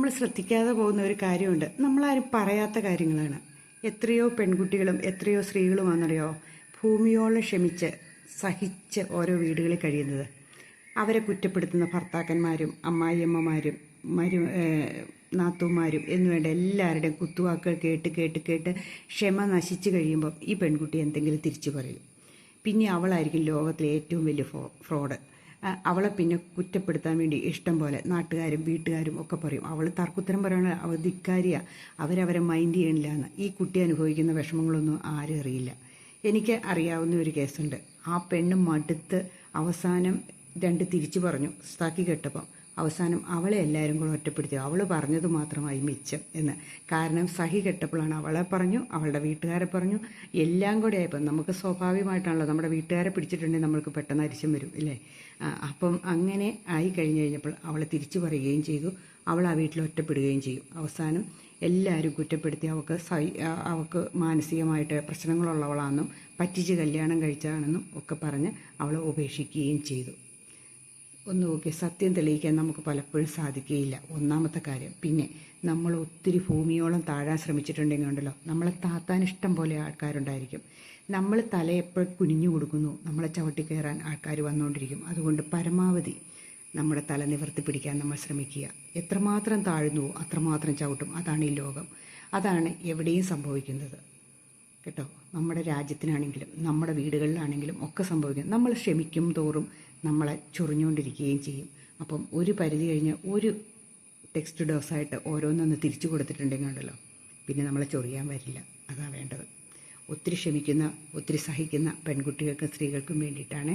നമ്മൾ ശ്രദ്ധിക്കാതെ പോകുന്ന ഒരു കാര്യമുണ്ട്. നമ്മളാരും പറയാത്ത കാര്യങ്ങളാണ്. എത്രയോ പെൺകുട്ടികളും എത്രയോ സ്ത്രീകളുമാണെന്നറിയോ ഭൂമിയോളം ക്ഷമിച്ച് സഹിച്ച് ഓരോ വീടുകളിൽ കഴിയുന്നത്. അവരെ കുറ്റപ്പെടുത്തുന്ന ഭർത്താക്കന്മാരും അമ്മായിയമ്മമാരും നാത്തൂമാരും എന്നുവേണ്ട എല്ലാവരുടെയും കുത്തുവാക്കുകൾ കേട്ട് കേട്ട് കേട്ട് ക്ഷമ നശിച്ചു കഴിയുമ്പോൾ ഈ പെൺകുട്ടി എന്തെങ്കിലും തിരിച്ചു പറയും. പിന്നെ അവളായിരിക്കും ലോകത്തിലെ ഏറ്റവും വലിയ ഫ്രോഡ്. അവളെ പിന്നെ കുറ്റപ്പെടുത്താൻ വേണ്ടി ഇഷ്ടം പോലെ നാട്ടുകാരും വീട്ടുകാരും ഒക്കെ പറയും. അവൾ തർക്കുത്തരം പറയണ അവൾ ധിക്കാരിയാണ്, അവരവരെ മൈൻഡ് ചെയ്യണില്ല എന്ന്. ഈ കുട്ടി അനുഭവിക്കുന്ന വിഷമങ്ങളൊന്നും ആരും അറിയില്ല. എനിക്ക് അറിയാവുന്ന ഒരു കേസുണ്ട്. ആ പെണ്ണ് മടുത്ത് അവസാനം തിരിച്ചു പറഞ്ഞു സഖി കെട്ടപ്പം. അവസാനം അവളെ എല്ലാവരും കൂടെ ഒറ്റപ്പെടുത്തി. അവൾ പറഞ്ഞത് മാത്രമായി മിച്ചം എന്ന്. കാരണം സഹി കെട്ടപ്പോഴാണ് അവളെ പറഞ്ഞു, അവളുടെ വീട്ടുകാരെ പറഞ്ഞു, എല്ലാം കൂടെ ആയപ്പോൾ നമുക്ക് സ്വാഭാവികമായിട്ടാണല്ലോ നമ്മുടെ വീട്ടുകാരെ പിടിച്ചിട്ടുണ്ടെങ്കിൽ നമ്മൾക്ക് പെട്ടെന്ന് അരിശം വരും ഇല്ലേ. അപ്പം അങ്ങനെ ആയി കഴിഞ്ഞപ്പോൾ അവൾ തിരിച്ചു പറയുകയും ചെയ്തു. അവൾ ആ വീട്ടിൽ ഒറ്റപ്പെടുകയും ചെയ്യും. അവസാനം എല്ലാവരും കുറ്റപ്പെടുത്തി അവൾക്ക് മാനസികമായിട്ട് പ്രശ്നങ്ങളുള്ളവളാണെന്നും പറ്റിച്ച് കല്യാണം കഴിച്ചതാണെന്നും ഒക്കെ പറഞ്ഞ് അവളെ ഉപേക്ഷിക്കുകയും ചെയ്തു. ഒന്ന് നോക്കി, സത്യം തെളിയിക്കാൻ നമുക്ക് പലപ്പോഴും സാധിക്കുകയില്ല, ഒന്നാമത്തെ കാര്യം. പിന്നെ നമ്മൾ ഒത്തിരി ഭൂമിയോളം താഴാൻ ശ്രമിച്ചിട്ടുണ്ടെങ്കിൽ ഉണ്ടല്ലോ, നമ്മളെ താത്താൻ ഇഷ്ടം പോലെ ആൾക്കാരുണ്ടായിരിക്കും. നമ്മൾ തല എപ്പോഴും കുനിഞ്ഞു കൊടുക്കുന്നു, നമ്മളെ ചവിട്ടി കയറാൻ ആൾക്കാർ വന്നുകൊണ്ടിരിക്കും. അതുകൊണ്ട് പരമാവധി നമ്മുടെ തല നിവർത്തി പിടിക്കാൻ നമ്മൾ ശ്രമിക്കുക. എത്രമാത്രം താഴ്ന്നുവോ അത്രമാത്രം ചവിട്ടും. അതാണ് ഈ ലോകം, അതാണ് എവിടെയും സംഭവിക്കുന്നത് കേട്ടോ. നമ്മുടെ രാജ്യത്തിനാണെങ്കിലും നമ്മുടെ വീടുകളിലാണെങ്കിലും ഒക്കെ സംഭവിക്കും. നമ്മൾ ക്ഷമിക്കും തോറും നമ്മളെ ചൊറിഞ്ഞുകൊണ്ടിരിക്കുകയും ചെയ്യും. അപ്പം ഒരു പരിധി കഴിഞ്ഞ് ഒരു ടെക്സ്റ്റ് ഡോസായിട്ട് ഓരോന്നൊന്ന് തിരിച്ചു കൊടുത്തിട്ടുണ്ടെങ്കിൽ ഉണ്ടല്ലോ, പിന്നെ നമ്മളെ ചൊറിയാൻ വരില്ല. അതാണ് വേണ്ടത്. ഒത്തിരി ക്ഷമിക്കുന്ന ഒത്തിരി സഹിക്കുന്ന പെൺകുട്ടികൾക്കും സ്ത്രീകൾക്കും വേണ്ടിയിട്ടാണ്